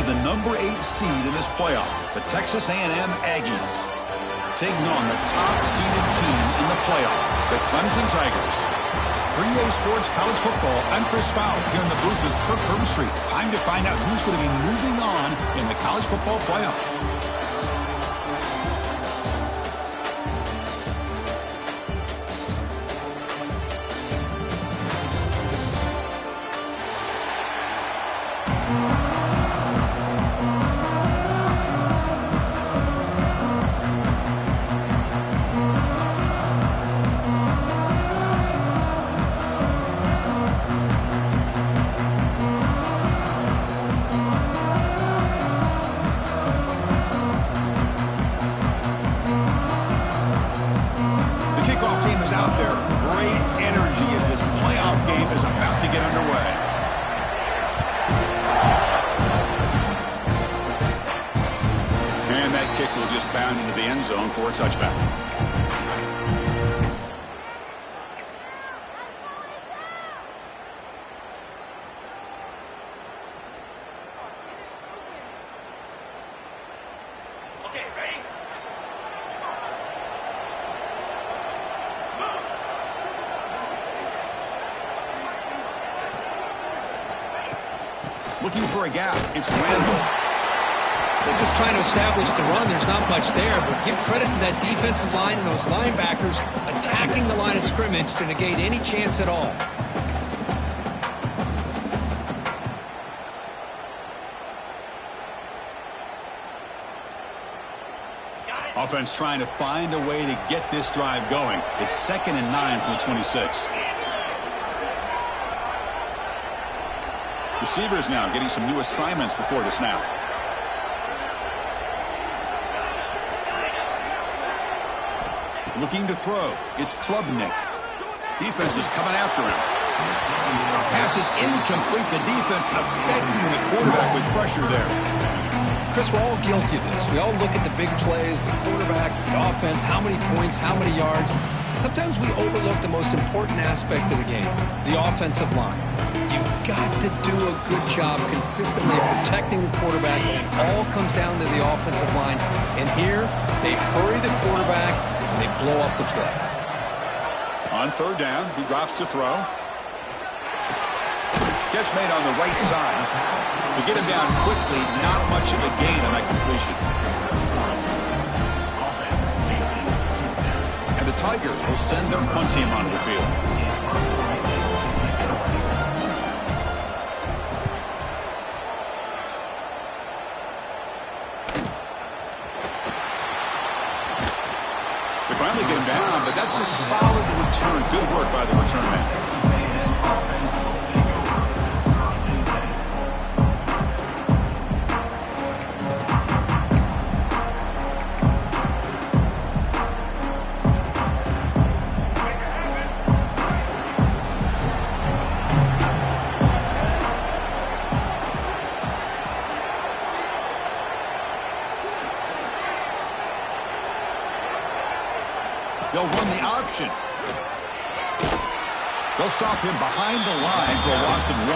the #8 seed in this playoff, the Texas A&M Aggies, taking on the top-seeded team in the playoff, the Clemson Tigers. For EA Sports College Football, I'm Chris Fowler here in the booth with Kirk Herbstreit. Time to find out who's going to be moving on in the college football playoff. For a touchback. Okay, ready? Looking for a gap. It's Randall. They're just trying to establish the run. There's not much there, but give credit to that defensive line and those linebackers attacking the line of scrimmage to negate any chance at all. Offense trying to find a way to get this drive going. It's 2nd and 9 from the 26. Receivers now getting some new assignments before the snap. Looking to throw. It's Klubnik. Defense is coming after him. Pass is incomplete. The defense affecting the quarterback with pressure there. Chris, we're all guilty of this. We all look at the big plays, the quarterbacks, the offense, how many points, how many yards. Sometimes we overlook the most important aspect of the game, the offensive line. You've got to do a good job consistently protecting the quarterback, and it all comes down to the offensive line. And here, they hurry the quarterback, and they blow up the play. On 3rd down, he drops to throw. Catch made on the right side. To get him down quickly, not much of a gain on that completion. And the Tigers will send their punt team onto the field. They finally get him down, but that's a solid return. Good work by the return man. They'll run the option. They'll stop him behind the line for a loss of 1.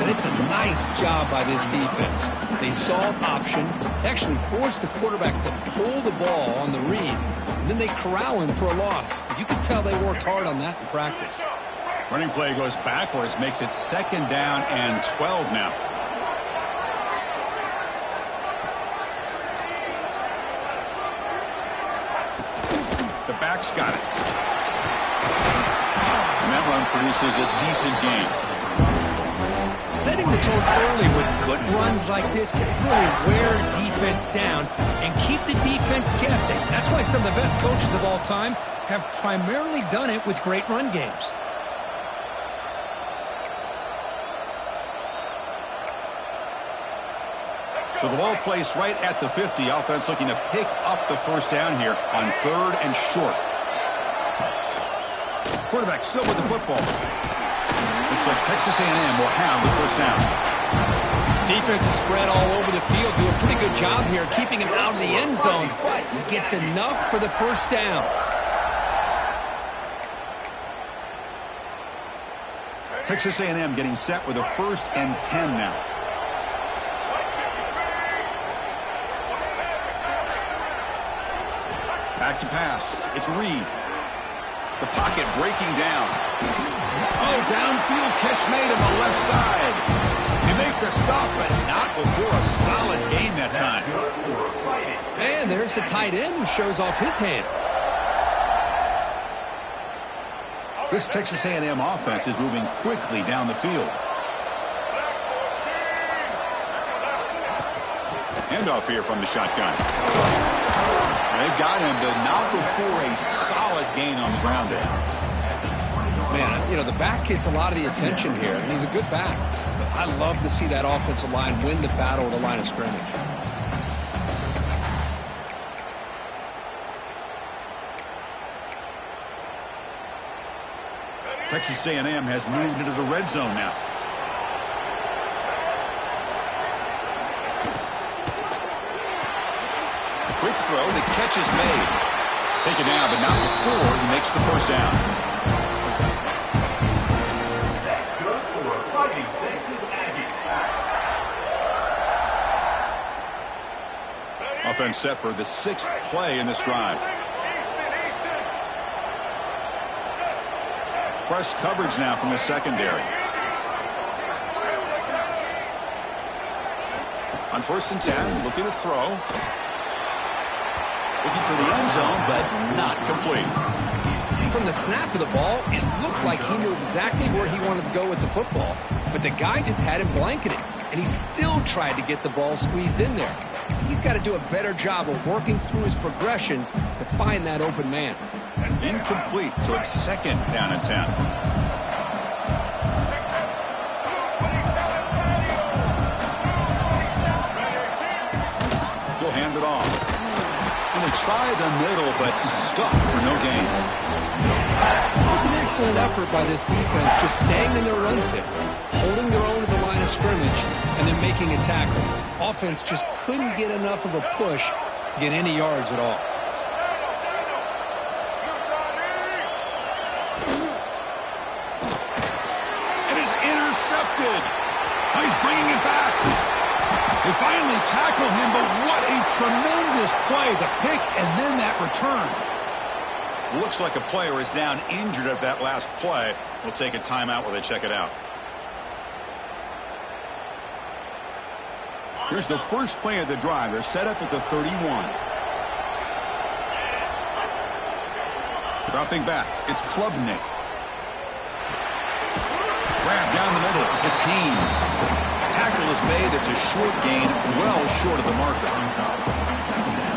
And it's a nice job by this defense. They saw an option, actually forced the quarterback to pull the ball on the read, and then they corral him for a loss. You can tell they worked hard on that in practice. Running play goes backwards, makes it 2nd down and 12 now. Back's got it. And that run produces a decent gain. Setting the tone early with good runs like this can really wear defense down and keep the defense guessing. That's why some of the best coaches of all time have primarily done it with great run games. So the ball placed right at the 50. Offense looking to pick up the 1st down here on 3rd and short. Quarterback still with the football. Looks like Texas A&M will have the 1st down. Defense is spread all over the field. Do a pretty good job here keeping him out of the end zone, but he gets enough for the 1st down. Texas A&M getting set with a 1st and 10 now. Back to pass. It's Reed. The pocket breaking down. Oh, downfield catch made on the left side. They make the stop, but not before a solid gain that time. And there's the tight end who shows off his hands. This Texas A&M offense is moving quickly down the field. Handoff here from the shotgun. They've got him, but not before a solid gain on the ground there. Man, you know, the back gets a lot of the attention here, and he's a good back. But I love to see that offensive line win the battle at the line of scrimmage. Texas A&M has moved into the red zone now. Quick throw, the catch is made. Take it down, but not before he makes the first down. That's good for a Fighting Texas Aggie. Offense set for the 6th play in this drive. Press coverage now from the secondary. On 1st and 10, looking to throw. Looking for the end zone, but not complete. From the snap of the ball, it looked like he knew exactly where he wanted to go with the football. But the guy just had him blanketed, and he still tried to get the ball squeezed in there. He's got to do a better job of working through his progressions to find that open man. Incomplete, so it's 2nd down and 10. He'll hand it off. And they try the middle, but stuck for no gain. It was an excellent effort by this defense, just staying in their run fits, holding their own at the line of scrimmage, and then making a tackle. Offense just couldn't get enough of a push to get any yards at all. Intercepted. Oh, he's bringing it back. They finally tackle him, but what a tremendous play. The pick and then that return. Looks like a player is down injured at that last play. We'll take a timeout while they check it out. Here's the first play of the drive. They're set up at the 31. Dropping back. It's Klubnik. Grab down the middle. It's Haynes. Tackle is made. It's a short gain, well short of the marker.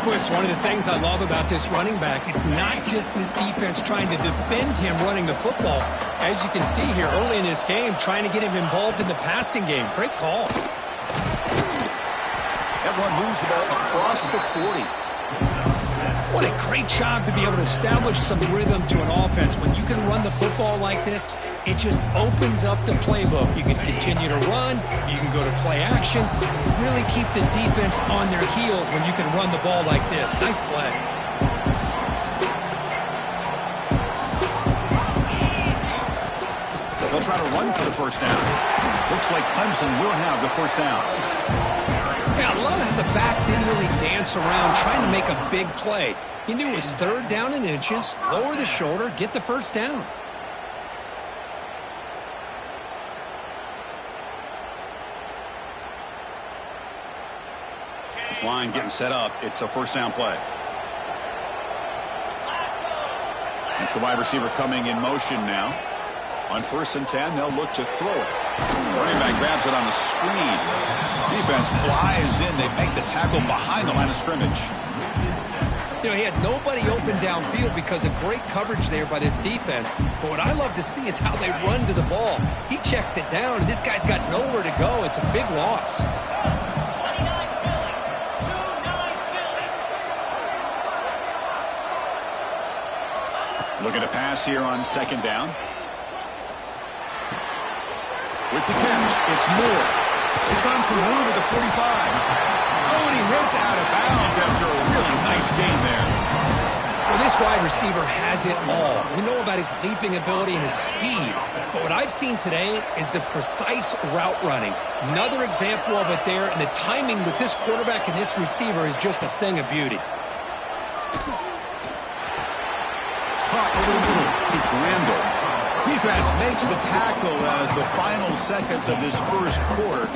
Boy, it's one of the things I love about this running back. It's not just this defense trying to defend him running the football. As you can see here early in this game, trying to get him involved in the passing game. Great call. That one moves the ball across the 40. What a great job to be able to establish some rhythm to an offense. When you can run the football like this, it just opens up the playbook. You can continue to run. You can go to play action. And really keep the defense on their heels when you can run the ball like this. Nice play. They'll try to run for the first down. Looks like Clemson will have the first down. Yeah, I love how the back didn't really dance around trying to make a big play. He knew it was 3rd down and inches, lower the shoulder, get the first down. This line getting set up. It's a first down play. It's the wide receiver coming in motion now. On 1st and 10, they'll look to throw it. Running back grabs it on the screen. Defense flies in. They make the tackle behind the line of scrimmage. You know, he had nobody open downfield because of great coverage there by this defense. But what I love to see is how they run to the ball. He checks it down, and this guy's got nowhere to go. It's a big loss. Looking to pass here on 2nd down. With the catch, it's Moore. He's found some room at the 45. Oh, and he heads out of bounds after a really nice gain there. Well, this wide receiver has it all. We know about his leaping ability and his speed. But what I've seen today is the precise route running. Another example of it there, and the timing with this quarterback and this receiver is just a thing of beauty. Randall. Defense makes the tackle as the final seconds of this first quarter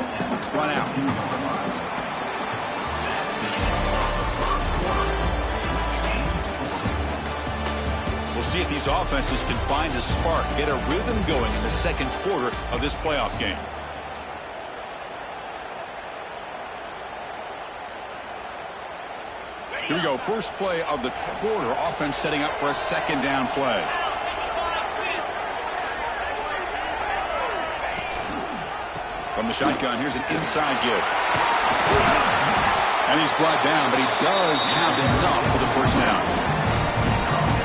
run out. We'll see if these offenses can find a spark, get a rhythm going in the second quarter of this playoff game. Here we go, first play of the quarter. Offense setting up for a second down play. From the shotgun, here's an inside give. And he's brought down, but he does have enough for the first down.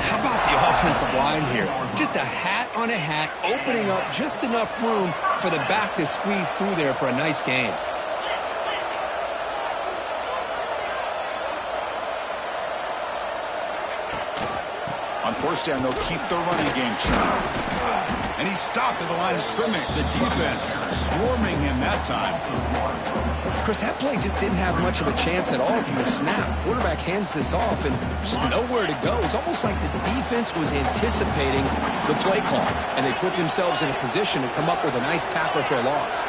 How about the offensive line here? Just a hat on a hat, opening up just enough room for the back to squeeze through there for a nice gain. On first down, they'll keep the running game churning. And he's stopped at the line of scrimmage. The defense swarming him that time. Chris, that play just didn't have much of a chance at all from the snap. Quarterback hands this off and just nowhere to go. It's almost like the defense was anticipating the play call, and they put themselves in a position to come up with a nice tackle for a loss.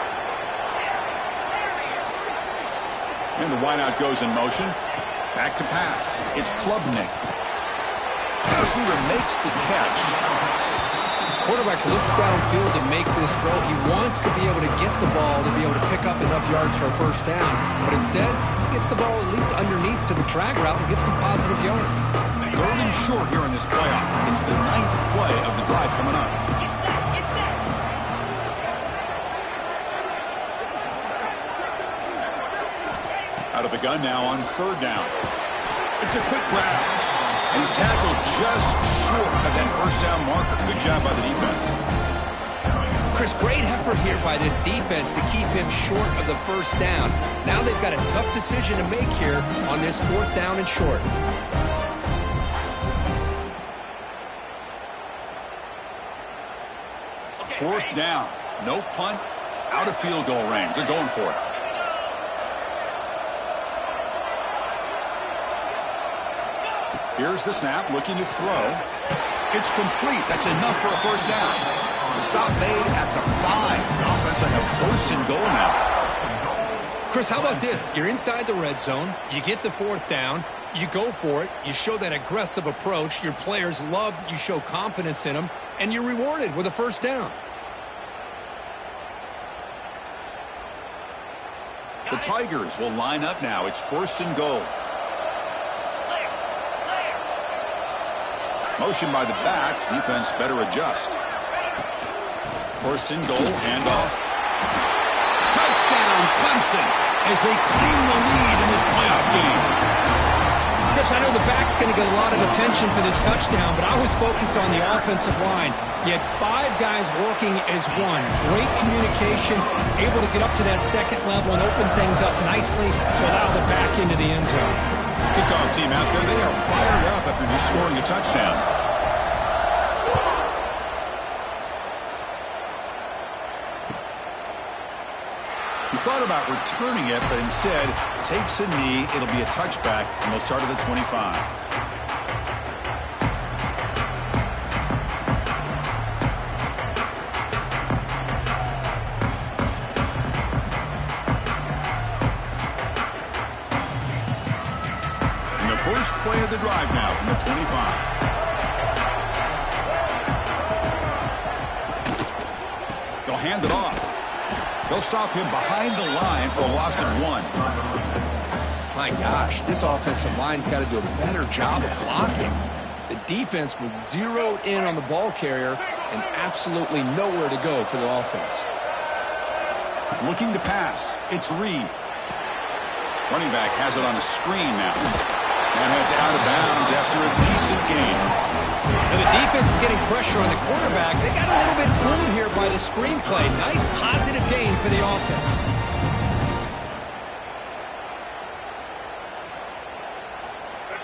And the wideout goes in motion. Back to pass. It's Klubnik. Receiver makes the catch. Quarterback looks downfield to make this throw. He wants to be able to get the ball to be able to pick up enough yards for a first down. But instead, he gets the ball at least underneath to the drag route and gets some positive yards. Third and short here in this playoff. It's the 9th play of the drive coming up. Out of the gun now on third down. It's a quick grab. And he's tackled just short of that first down marker. Good job by the defense. Chris, great effort here by this defense to keep him short of the first down. Now they've got a tough decision to make here on this fourth down and short. Fourth down. No punt. Out of field goal range. They're going for it. Here's the snap, looking to throw. It's complete. That's enough for a first down. The stop made at the 5. The offense will have first and goal now. Chris, how about this? You're inside the red zone. You get the fourth down. You go for it. You show that aggressive approach. Your players love that you show confidence in them. And you're rewarded with a first down. The Tigers will line up now. It's first and goal. Motion by the back. Defense better adjust. First and goal. Handoff. Touchdown, Clemson, as they claim the lead in this playoff game. Chris, I know the back's going to get a lot of attention for this touchdown, but I was focused on the offensive line. You had 5 guys working as one. Great communication, able to get up to that second level and open things up nicely to allow the back into the end zone. Kickoff team out there. They are fired up after just scoring a touchdown. He thought about returning it, but instead takes a knee. It'll be a touchback, and they'll start at the 25. First play of the drive now from the 25. They'll hand it off. They'll stop him behind the line for a loss of 1. My gosh, this offensive line's got to do a better job of blocking. The defense was zeroed in on the ball carrier and absolutely nowhere to go for the offense. Looking to pass. It's Reed. Running back has it on a screen now. And heads out of bounds after a decent game. And the defense is getting pressure on the quarterback. They got a little bit fooled here by the screenplay. Nice positive gain for the offense.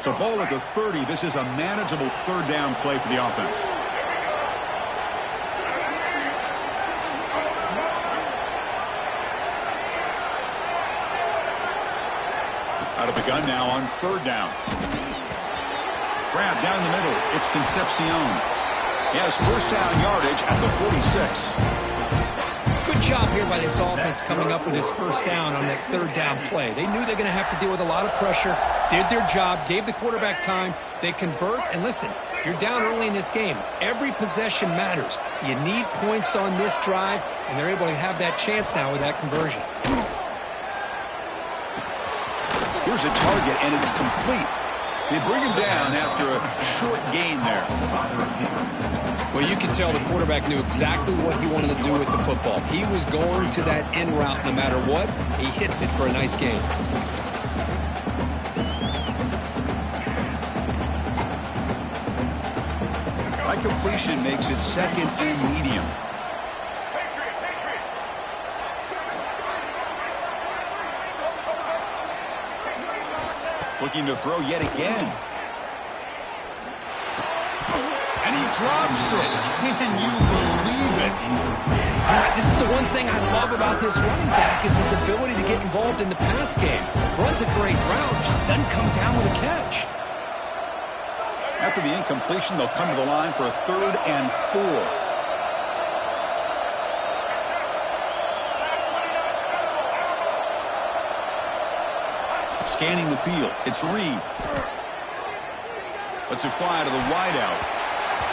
So ball at the 30. This is a manageable third down play for the offense. Out of the gun now on third down. Grab down the middle. It's Concepcion. He has first down yardage at the 46. Good job here by this offense coming up with his first down on that third down play. They knew they're going to have to deal with a lot of pressure, did their job, gave the quarterback time. They convert, and listen, you're down early in this game. Every possession matters. You need points on this drive, and they're able to have that chance now with that conversion. Here's a target, and it's complete. They bring him down after a short gain there. Well, you can tell the quarterback knew exactly what he wanted to do with the football. He was going to that in route no matter what. He hits it for a nice gain. High completion makes it second and medium. Looking to throw yet again. And he drops it. Can you believe it? This is the one thing I love about this running back is his ability to get involved in the pass game. Runs a great route, just doesn't come down with a catch. After the incompletion, they'll come to the line for a 3rd and 4. Scanning the field, it's Reed. Lets it fly to the wideout.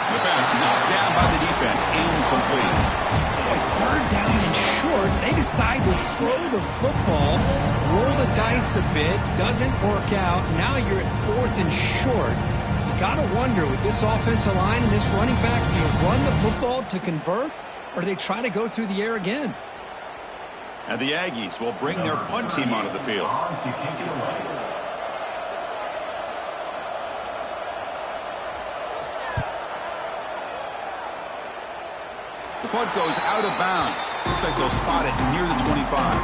The pass knocked down by the defense, incomplete. With 3rd down and short, they decide to throw the football, roll the dice a bit, doesn't work out. Now you're at 4th and short. You got to wonder, with this offensive line and this running back, do you run the football to convert, or do they try to go through the air again? And the Aggies will bring their punt team onto the field. The punt goes out of bounds. Looks like they'll spot it near the 25.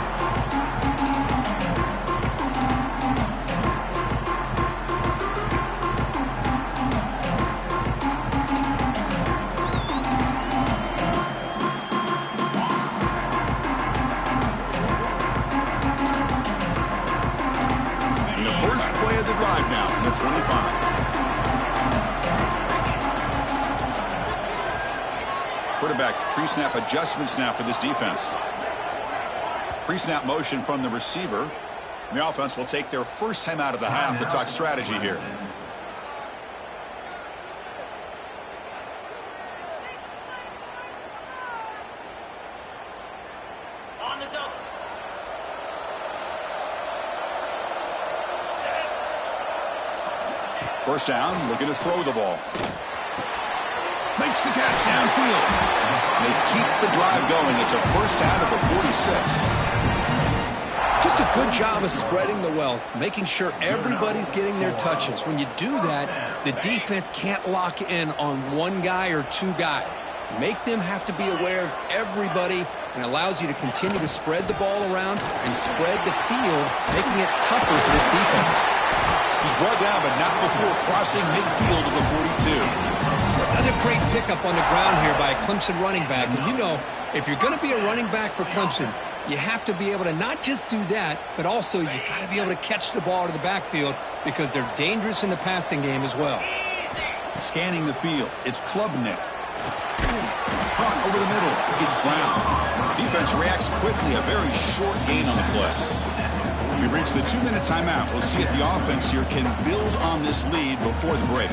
Play of the drive now from the 25. Quarterback pre-snap adjustments now for this defense. Pre-snap motion from the receiver. And the offense will take their first time out of the half to talk strategy here. First down, looking to throw the ball. Makes the catch downfield. They keep the drive going. It's a first down at the 46. Just a good job of spreading the wealth, making sure everybody's getting their touches. When you do that, the defense can't lock in on one guy or two guys. Make them have to be aware of everybody, and allows you to continue to spread the ball around and spread the field, making it tougher for this defense. He's brought down, but not before crossing midfield of the 42. Another great pickup on the ground here by a Clemson running back. And you know, if you're going to be a running back for Clemson, you have to be able to not just do that, but also you got to be able to catch the ball to the backfield because they're dangerous in the passing game as well. Scanning the field, it's Klubnik. Caught over the middle, it's Brown. Defense reacts quickly, a very short gain on the play. We've reached the 2-minute timeout. We'll see if the offense here can build on this lead before the break.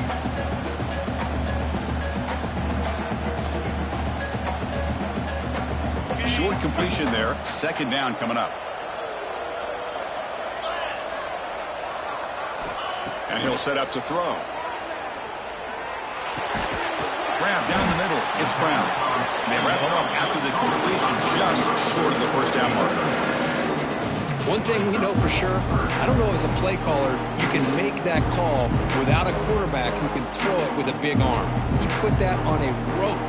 Short completion there. Second down coming up. And he'll set up to throw. Grab down the middle. It's Brown. And they wrap him up after the completion just short of the first down marker. One thing we know for sure, I don't know as a play caller, you can make that call without a quarterback who can throw it with a big arm. He put that on a rope.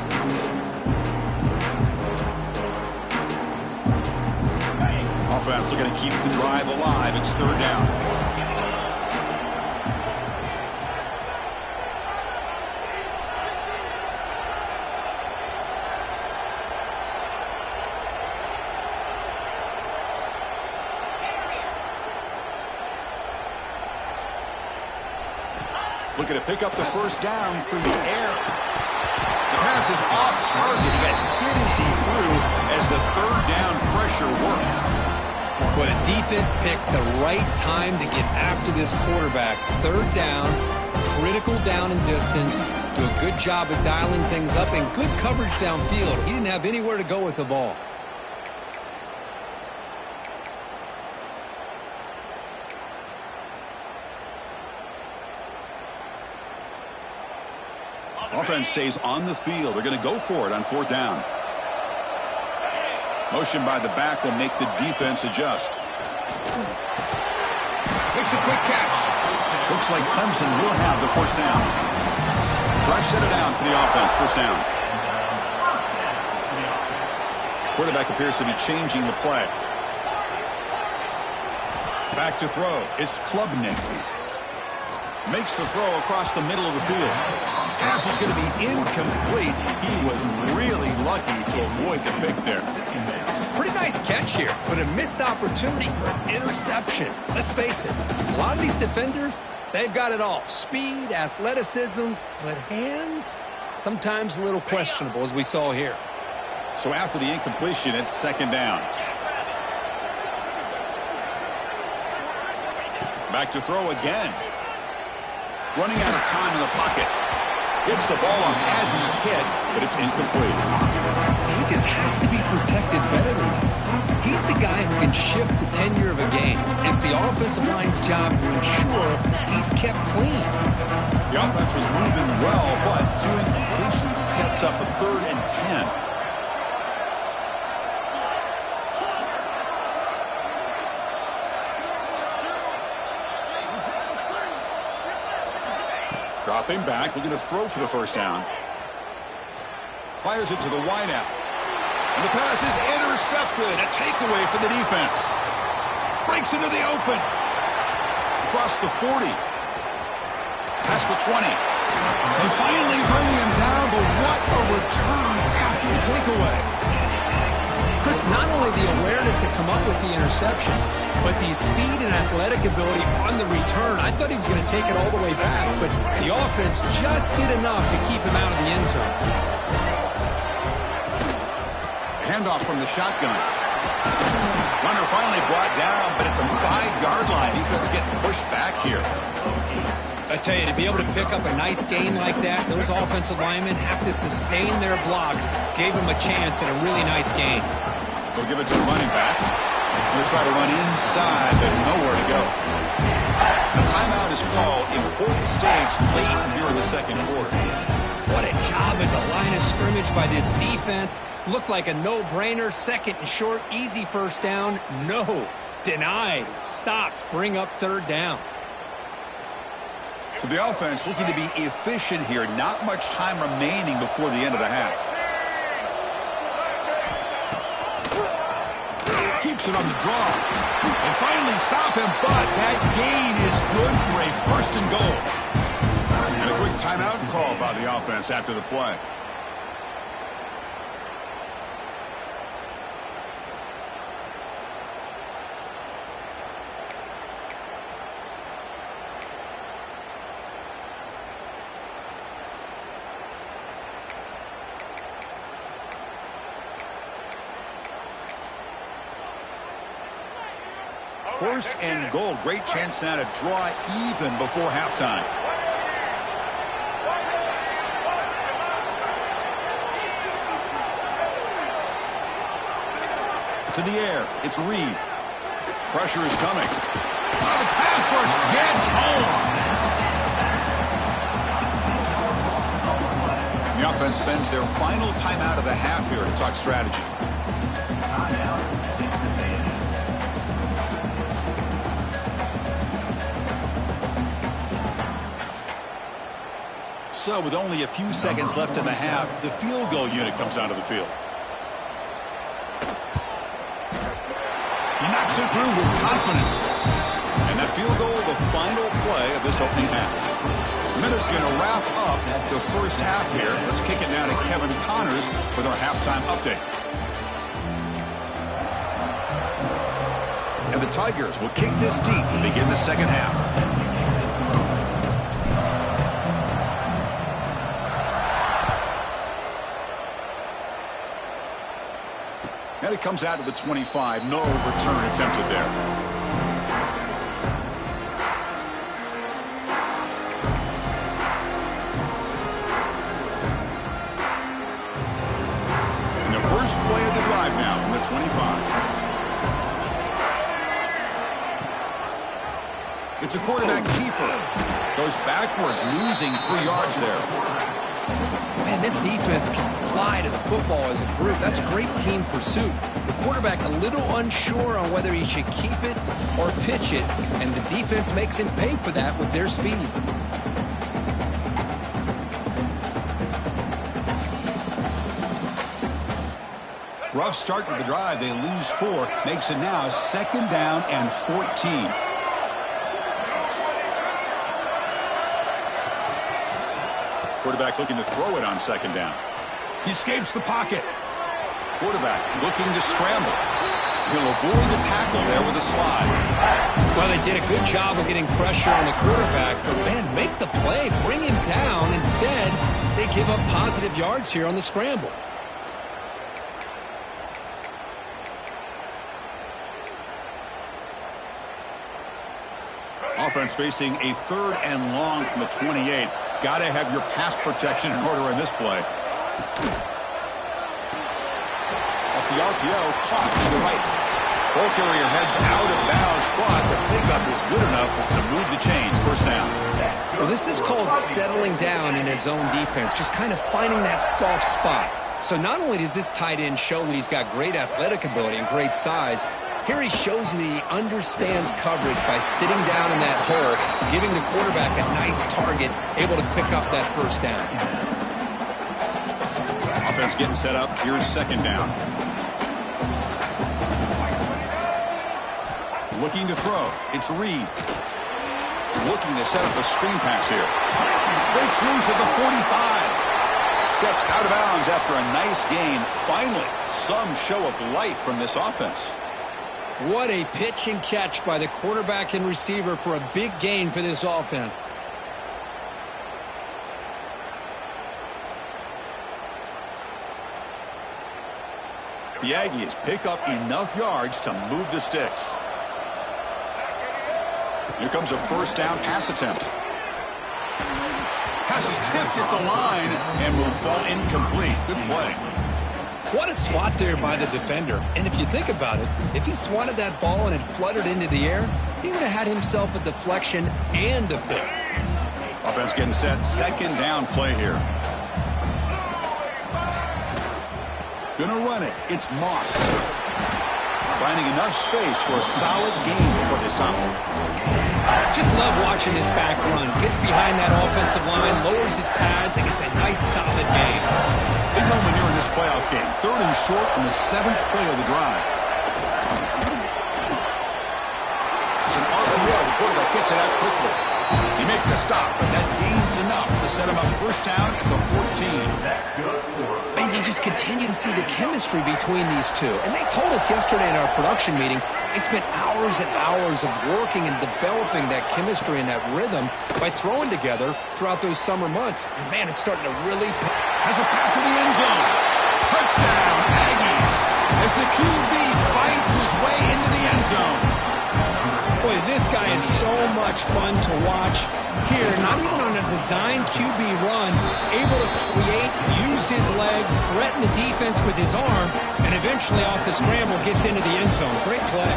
Offense looking to keep the drive alive. It's third down. Looking to pick up the first down through the air. The pass is off target. He got hit as he threw as the third down pressure worked. Well, the defense picks the right time to get after this quarterback. Third down, critical down and distance. Do a good job of dialing things up and good coverage downfield. He didn't have anywhere to go with the ball. Offense stays on the field. They're going to go for it on fourth down. Motion by the back will make the defense adjust. Makes a quick catch. Looks like Clemson will have the first down. Fresh set of downs for the offense. First down. Quarterback appears to be changing the play. Back to throw. It's Klubnik. Makes the throw across the middle of the field. Pass is going to be incomplete. He was really lucky to avoid the pick there. Pretty nice catch here, but a missed opportunity for an interception. Let's face it, a lot of these defenders, they've got it all. Speed, athleticism, but hands, sometimes a little questionable, as we saw here. So after the incompletion, it's second down. Back to throw again. Running out of time in the pocket. Gets the ball off as he's hit, but it's incomplete. He just has to be protected better than that. He's the guy who can shift the tenure of a game. It's the offensive line's job to ensure he's kept clean. The offense was moving well, but two incompletions sets up a 3rd and 10. Dropping back, looking to throw for the first down. Fires it to the wideout. And the pass is intercepted. A takeaway for the defense. Breaks into the open. Across the 40. Past the 20. They finally bring him down, but what a return after the takeaway. Chris, not only the awareness to come up with the interception, but the speed and athletic ability on the return. I thought he was going to take it all the way back, but the offense just did enough to keep him out of the end zone. Handoff from the shotgun. Runner finally brought down, but at the 5-yard line, defense getting pushed back here. I tell you, to be able to pick up a nice gain like that, those offensive linemen have to sustain their blocks. Gave him a chance at a really nice gain. They'll give it to the running back. He'll try to run inside, but nowhere to go. A timeout is called. Important stage late here in the second quarter. What a job at the line of scrimmage by this defense. Looked like a no-brainer. Second and short, easy first down. No, denied, stopped, bring up third down. So the offense looking to be efficient here. Not much time remaining before the end of the half. Keeps it on the draw. They finally stop him, but that gain is good for a first and goal. And a quick timeout call by the offense after the play. First and goal. Great chance now to draw even before halftime. To the air. It's Reed. Pressure is coming. The pass rush gets home. The offense spends their final timeout of the half here to talk strategy. So with only a few seconds left in the half, the field goal unit comes out of the field. He knocks it through with confidence. And that field goal, the final play of this opening half. Miller's going to wrap up the first half here. Let's kick it down to Kevin Connors with our halftime update. And the Tigers will kick this deep to begin the second half. And it comes out to the 25. No return attempted there. And the first play of the drive now from the 25. It's a quarterback keeper. Goes backwards, losing 3 yards there. Man, this defense can fly to the football as a group. That's great team pursuit. The quarterback a little unsure on whether he should keep it or pitch it, and the defense makes him pay for that with their speed. Rough start to the drive. They lose 4. Makes it now 2nd down and 14. Quarterback looking to throw it on 2nd down. He escapes the pocket. Quarterback looking to scramble. He'll avoid the tackle there with a slide. Well, they did a good job of getting pressure on the quarterback, but man, make the play, bring him down. Instead, they give up positive yards here on the scramble. Offense facing a 3rd and long from the 28. Got to have your pass protection in order in this play. Off the RPO, caught to the right. Ball carrier heads out of bounds, but the pickup is good enough to move the chains. 1st down. Well, this is called settling down in his own defense, just kind of finding that soft spot. So not only does this tight end show that he's got great athletic ability and great size, here he shows that he understands coverage by sitting down in that hole, giving the quarterback a nice target, able to pick up that 1st down. Offense getting set up. Here's 2nd down. Looking to throw. It's Reed. Looking to set up a screen pass here. Breaks loose at the 45. Steps out of bounds after a nice gain. Finally, some show of life from this offense. What a pitch and catch by the quarterback and receiver for a big gain for this offense. The Aggies pick up enough yards to move the sticks. Here comes a 1st down pass attempt. Pass is tipped at the line and will fall incomplete. Good play. What a swat there by the defender. And if you think about it, if he swatted that ball and it fluttered into the air, he would have had himself a deflection and a pick. Offense getting set. 2nd down play here. Gonna run it. It's Moss. Finding enough space for a solid gain before they stop him. Just love watching this back run. Gets behind that offensive line, lowers his pads, and gets a nice solid gain. Big moment here in this playoff game. 3rd and short in the 7th play of the drive. It's an RPO. The quarterback gets it out quickly. He makes the stop, but that gains enough to set him up 1st down at the 14. And you just continue to see the chemistry between these two. And they told us yesterday in our production meeting, they spent hours and hours of working and developing that chemistry and that rhythm by throwing together throughout those summer months. And man, it's starting to really... Has a pass to the end zone. Touchdown, Aggies. As the QB fights his way into the end zone. Boy, this guy is so much fun to watch. Here, not even on a design QB run, able to create, use his legs, threaten the defense with his arm, and eventually off the scramble gets into the end zone. Great play.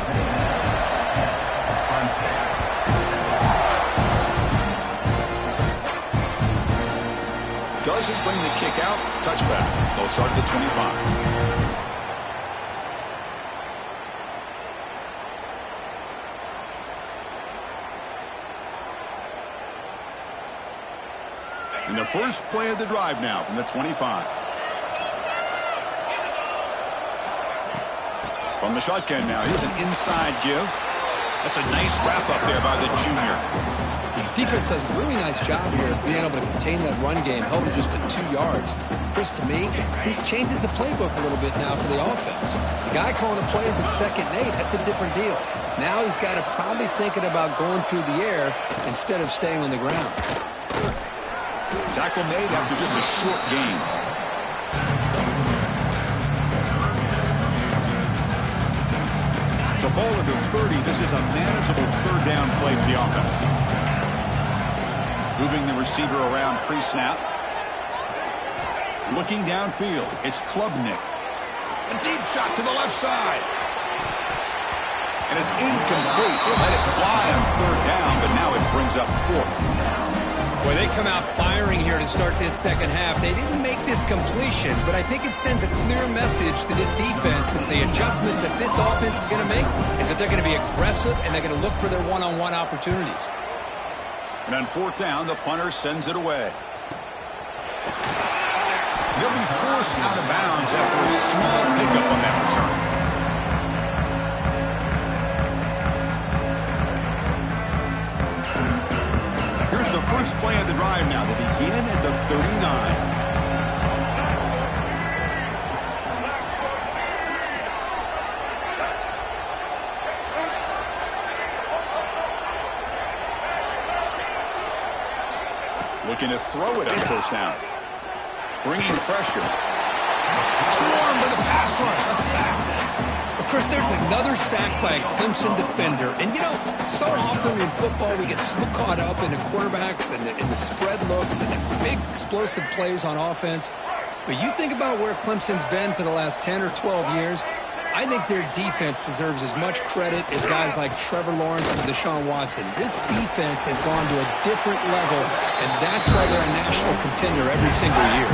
Doesn't bring the kick out. Touchback. They'll start at the 25. And the first play of the drive now from the 25. From the shotgun now, here's an inside give. That's a nice wrap up there by the junior. Defense does a really nice job here of being able to contain that run game, held it just with 2 yards. Chris, to me, this changes the playbook a little bit now for the offense. The guy calling the plays at 2nd and 8, that's a different deal. Now he's got to probably thinking about going through the air instead of staying on the ground. Tackle made after just a short gain. the ball at the 30, this is a manageable third down play for the offense. Moving the receiver around pre-snap. Looking downfield, it's Klubnik. A deep shot to the left side. And it's incomplete. They let it fly on third down, but now it brings up fourth. Boy, they come out firing here to start this second half. They didn't make this completion, but I think it sends a clear message to this defense that the adjustments that this offense is going to make is that they're going to be aggressive and they're going to look for their one-on-one opportunities. And on fourth down, the punter sends it away. They'll be forced out of bounds after a small pickup on that return. Here's the first play of the drive now. They begin at the 39. Looking to throw it on first down. Bringing pressure. Swarmed by the pass rush. A sack. Well, Chris, there's another sack by a Clemson defender. And, you know, so often in football we get so caught up in the quarterbacks and the spread looks and the big explosive plays on offense. But you think about where Clemson's been for the last 10 or 12 years, I think their defense deserves as much credit as guys like Trevor Lawrence and Deshaun Watson. This defense has gone to a different level, and that's why they're a national contender every single year.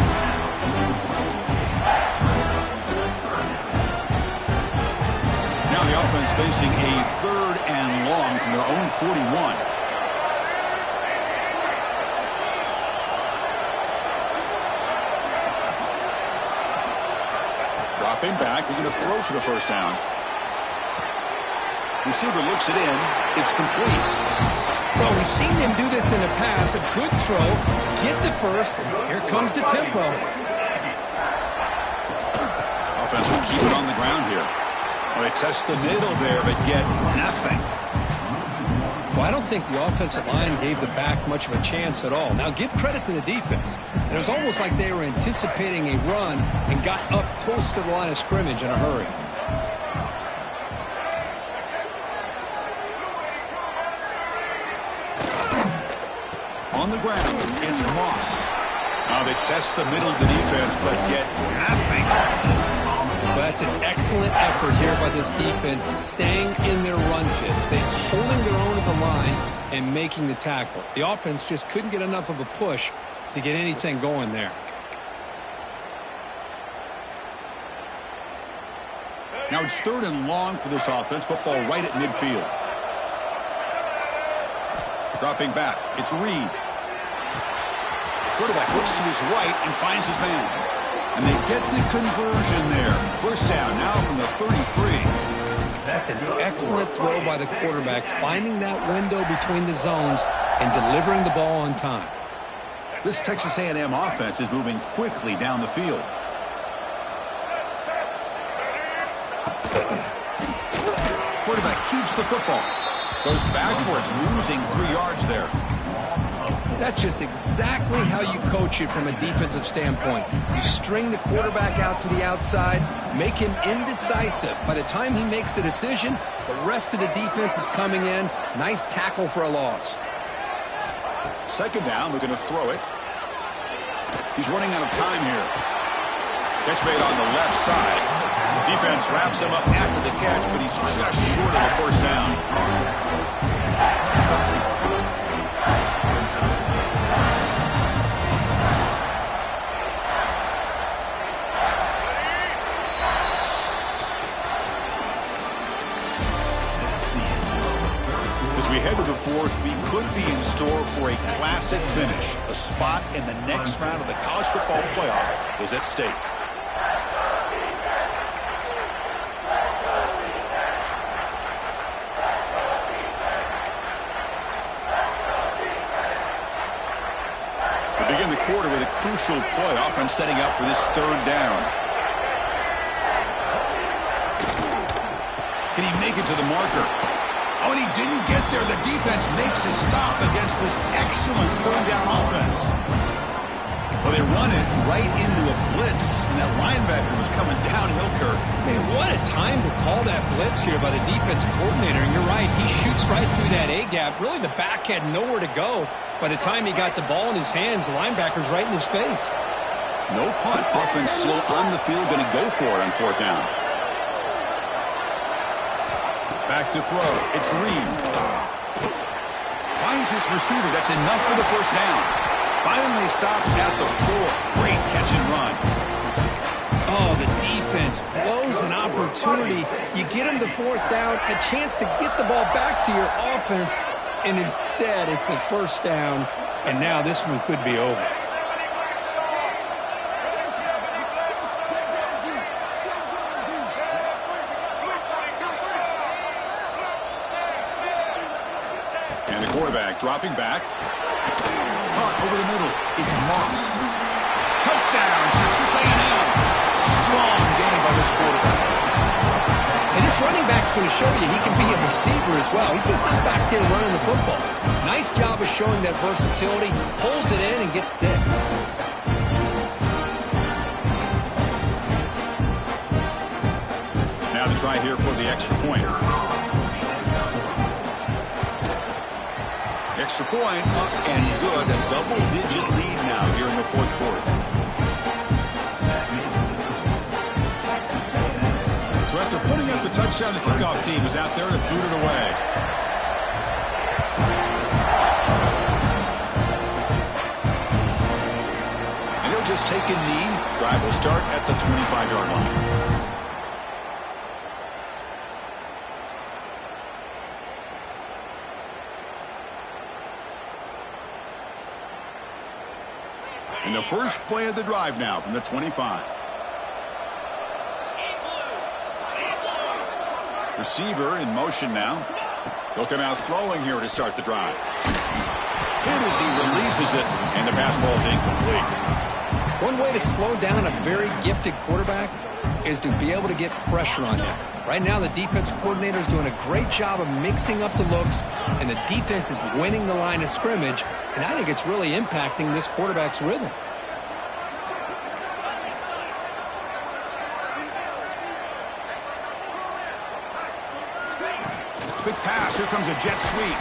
Now the offense facing a third and long from their own 41. Dropping back, they're going to throw for the first down. Receiver looks it in. It's complete. Well, we've seen them do this in the past. A good throw, get the first, and here comes the tempo. Offense will keep it on the ground here. Well, they test the middle there, but get nothing. Well, I don't think the offensive line gave the back much of a chance at all. Now, give credit to the defense. It was almost like they were anticipating a run and got up close to the line of scrimmage in a hurry. On the ground, it's Moss. Now they test the middle of the defense, but get nothing. Well, that's an excellent effort here by this defense, staying in their run fits. They're holding their own at the line and making the tackle. The offense just couldn't get enough of a push to get anything going there. Now it's third and long for this offense. Football right at midfield. Dropping back, it's Reed. Quarterback looks to his right and finds his man. And they get the conversion there. First down now from the 33. That's an excellent throw by the quarterback, finding that window between the zones and delivering the ball on time. This Texas A&M offense is moving quickly down the field. Quarterback keeps the football. Goes backwards, losing 3 yards there. That's just exactly how you coach it from a defensive standpoint. You string the quarterback out to the outside, make him indecisive. By the time he makes a decision, the rest of the defense is coming in. Nice tackle for a loss. Second down, we're going to throw it. He's running out of time here. Catch made on the left side. Defense wraps him up after the catch, but he's just short of the first down. As we head to the fourth, we could be in store for a classic finish. A spot in the next round of the college football playoff is at stake. We begin the quarter with a crucial play, often setting up for this third down. Can he make it to the marker? Oh, and he didn't get there. The defense makes a stop against this excellent third down offense. Well, they run it right into a blitz, and that linebacker was coming downhill, Kirk. Man, what a time to call that blitz here by the defensive coordinator. And you're right, he shoots right through that A-gap. Really, the back had nowhere to go. By the time he got the ball in his hands, the linebacker's right in his face. No punt. Offense still on the field, going to go for it on 4th down. Back to throw. It's Reed. Finds his receiver. That's enough for the 1st down. Finally stopped at the 4. Great catch and run. Oh, the defense blows an opportunity. You get him to 4th down, a chance to get the ball back to your offense, and instead it's a 1st down, and now this one could be over. And the quarterback dropping back. Caught over the middle. It's Moss. Touchdown, Texas A&M. Strong game by this quarterback. And this running back's going to show you he can be a receiver as well. He's just not back there running the football. Nice job of showing that versatility. Pulls it in and gets 6. Now to try here for the extra point. Extra point up and good. A double-digit lead now here in the 4th quarter. So after putting up the touchdown, the kickoff team is out there to boot it away. And he'll just take a knee. Drive will start at the 25-yard line. And the first play of the drive now from the 25. Receiver in motion now. He'll come out throwing here to start the drive. Hit as he releases it, and the pass ball is incomplete. One way to slow down a very gifted quarterback is to be able to get pressure on him. Right now, the defense coordinator is doing a great job of mixing up the looks, and the defense is winning the line of scrimmage, and I think it's really impacting this quarterback's rhythm. Quick pass. Here comes a jet sweep.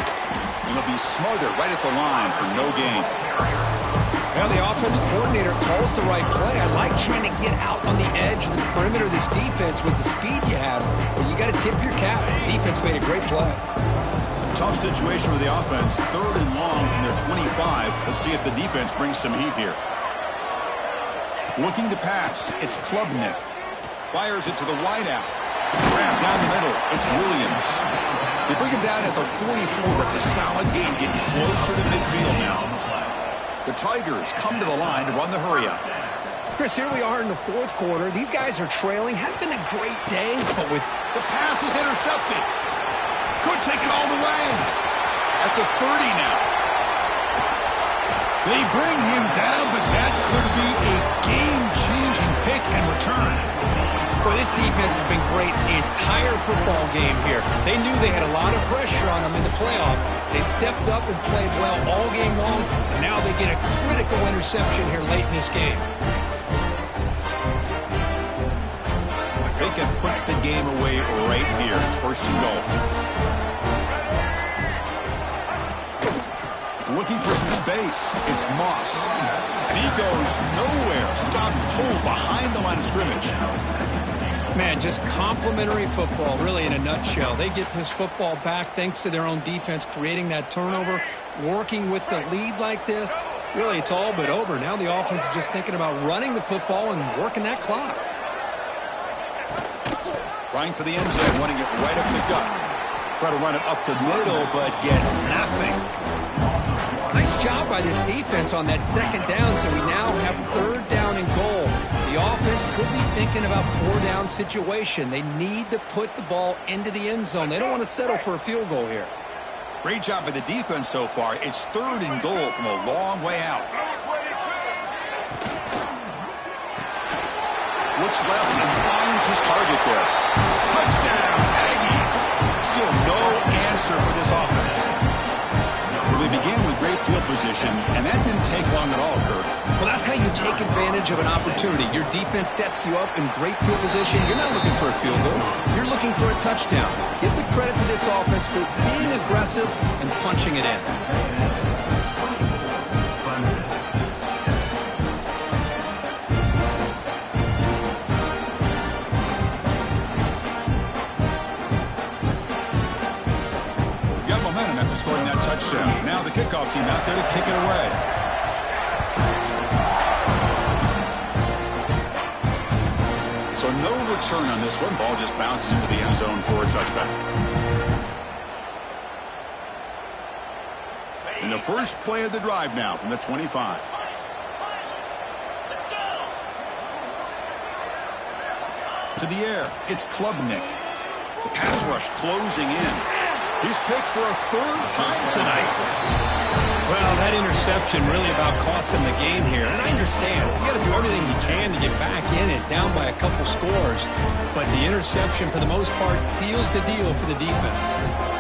And he'll be smothered right at the line for no gain. Well, the offensive coordinator calls the right play. I like trying to get out on the edge of the perimeter of this defense with the speed you have. But you got to tip your cap. The defense made a great play. Tough situation for the offense. 3rd and long from their 25. Let's see if the defense brings some heat here. Looking to pass. It's Klubnik. Fires it to the wideout. Grab down the middle. It's Williams. They bring him down at the 44. It's a solid game, getting closer to midfield now. The Tigers come to the line to run the hurry-up. Chris, here we are in the 4th quarter. These guys are trailing. Hadn't been a great day, but with the pass is intercepted. Could take it all the way. At the 30 now. They bring him down, but that could be a game-changing pick and return. Boy, this defense has been great the entire football game here. They knew they had a lot of pressure on them in the playoff. They stepped up and played well all game long, and now they get a critical interception here late in this game. They can put the game away right here. It's 1st and goal. Looking for some space. It's Moss. And he goes nowhere. Stopped cold behind the line of scrimmage. Man, just complimentary football, really, in a nutshell. They get this football back thanks to their own defense, creating that turnover, working with the lead like this. Really, it's all but over. Now the offense is just thinking about running the football and working that clock. Trying for the end zone, running it right up the gut. Try to run it up the middle, but get nothing. Nice job by this defense on that 2nd down, so we now have 3rd down and goal. The offense could be thinking about 4-down situation. They need to put the ball into the end zone. They don't want to settle for a field goal here. Great job by the defense so far. It's 3rd and goal from a long way out. Looks left and finds his target there. Touchdown, Aggies. Still no answer for this offense. Well, they began with great great field position, and that didn't take long at all, Kurt. Well, that's how you take advantage of an opportunity. Your defense sets you up in great field position. You're not looking for a field goal. You're looking for a touchdown. Give the credit to this offense for being aggressive and punching it in. Scoring that touchdown. Now the kickoff team out there to kick it away. So no return on this one. Ball just bounces into the end zone for a touchback. In the first play of the drive now from the 25. To the air. It's Klubnik. The pass rush closing in. He's picked for a third time tonight. Well, that interception really about cost him the game here. And I understand. You got to do everything you can to get back in it, down by a couple scores. But the interception, for the most part, seals the deal for the defense.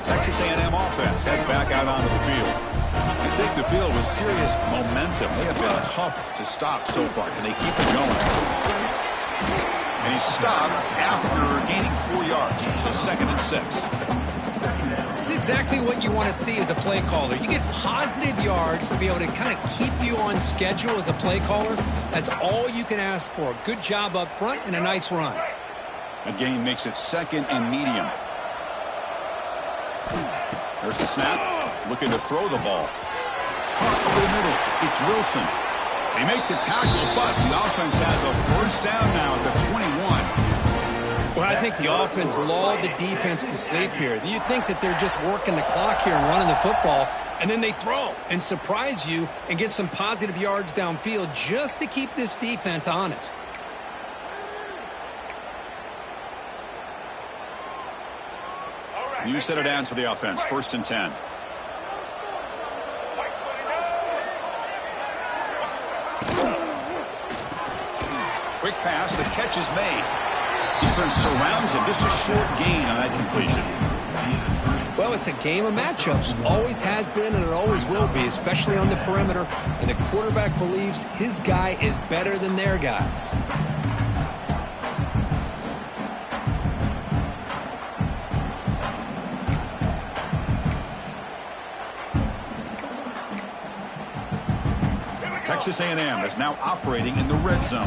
Texas A&M offense heads back out onto the field. They take the field with serious momentum. They have been tough to stop so far. Can they keep it going? And he stopped after gaining 4 yards. So 2nd and 6. This is exactly what you want to see as a play caller. You get positive yards to be able to kind of keep you on schedule as a play caller. That's all you can ask for. A good job up front and a nice run. A gain makes it 2nd and medium. There's the snap. Looking to throw the ball. Over the middle. It's Wilson. They make the tackle, but the offense has a first down now at the 21. Well, I think the offense lulled the defense to sleep here. You think that they're just working the clock here and running the football, and then they throw and surprise you and get some positive yards downfield just to keep this defense honest. New set of downs for the offense. 1st and 10. Quick pass. The catch is made. Defense surrounds him. Just a short gain on that completion. Well, it's a game of matchups. Always has been and it always will be, especially on the perimeter. And the quarterback believes his guy is better than their guy. Texas A&M is now operating in the red zone.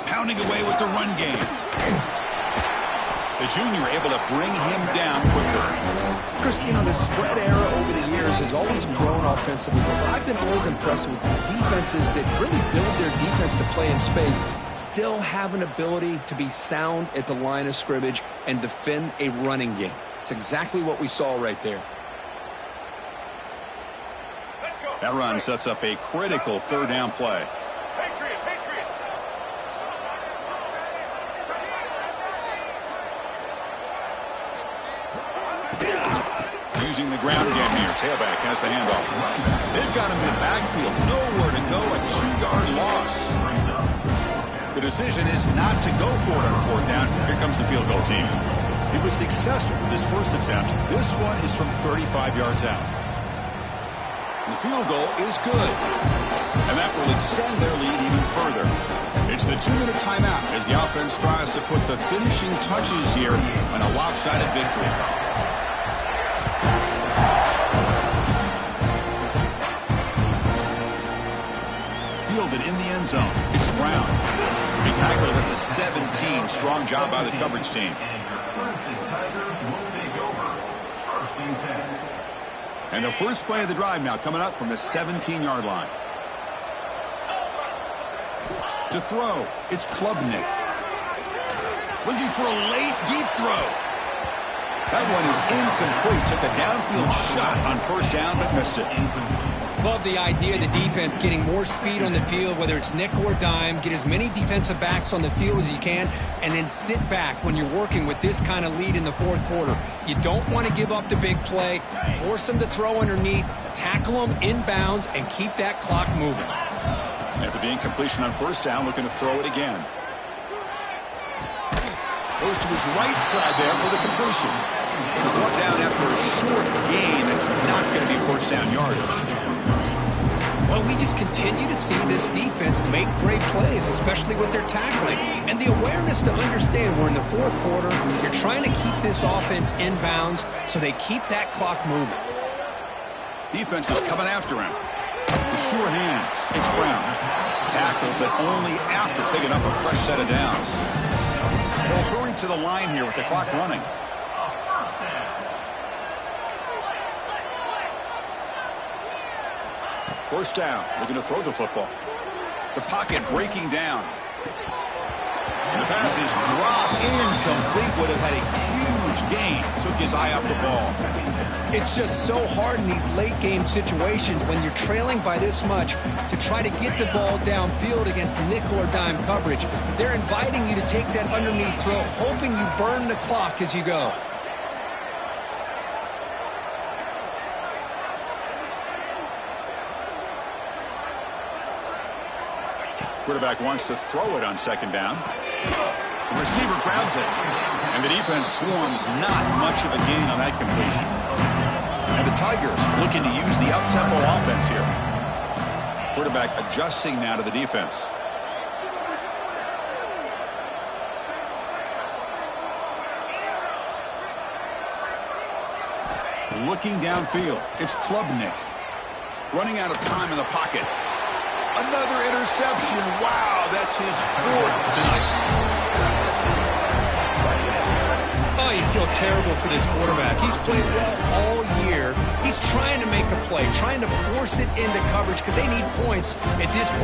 Pounding away with the run game. The junior able to bring him down quicker. Chris, you know, the spread era over the years has always grown offensively, but I've been always impressed with defenses that really build their defense to play in space, still have an ability to be sound at the line of scrimmage and defend a running game. It's exactly what we saw right there. That run sets up a critical 3rd down play. Using the ground game here. Tailback has the handoff. They've got him in the backfield. Nowhere to go. A 2-yard loss. The decision is not to go for it on 4th down. Here comes the field goal team. He was successful with his first attempt. This one is from 35 yards out. The field goal is good. And that will extend their lead even further. It's the 2-minute timeout as the offense tries to put the finishing touches here on a lopsided victory. Fielded in the end zone. It's Brown. He tackled at the 17. Strong job by the coverage team. And the first play of the drive now coming up from the 17-yard line. To throw, it's Klubnik. Looking for a late, deep throw. That one is incomplete. Took a downfield shot on first down, but missed it. Love the idea of the defense getting more speed on the field, whether it's nickel or dime. Get as many defensive backs on the field as you can, and then sit back when you're working with this kind of lead in the fourth quarter. You don't want to give up the big play. Force them to throw underneath, tackle them inbounds, and keep that clock moving. After the incompletion on first down, looking to throw it again. Goes to his right side there for the completion. He's brought down after a short gain. It's not going to be first down yardage. Well, we just continue to see this defense make great plays, especially with their tackling. And the awareness to understand we're in the fourth quarter, you're trying to keep this offense inbounds so they keep that clock moving. Defense is coming after him. With sure hands, it's Brown. Tackled, but only after picking up a fresh set of downs. They'll hurry to the line here with the clock running. First down, looking to throw the football. The pocket breaking down. And the pass is dropped incomplete. Would have had a huge gain. Took his eye off the ball. It's just so hard in these late game situations when you're trailing by this much to try to get the ball downfield against nickel or dime coverage. They're inviting you to take that underneath throw, hoping you burn the clock as you go. Quarterback wants to throw it on second down. The receiver grabs it. And the defense swarms not much of a gain on that completion. And the Tigers looking to use the up-tempo offense here. Quarterback adjusting now to the defense. Looking downfield. It's Klubnik. Running out of time in the pocket. Another interception. Wow, that's his fourth tonight. Oh, you feel terrible for this quarterback. He's played well all year. He's trying to make a play, trying to force it into coverage because they need points at this point.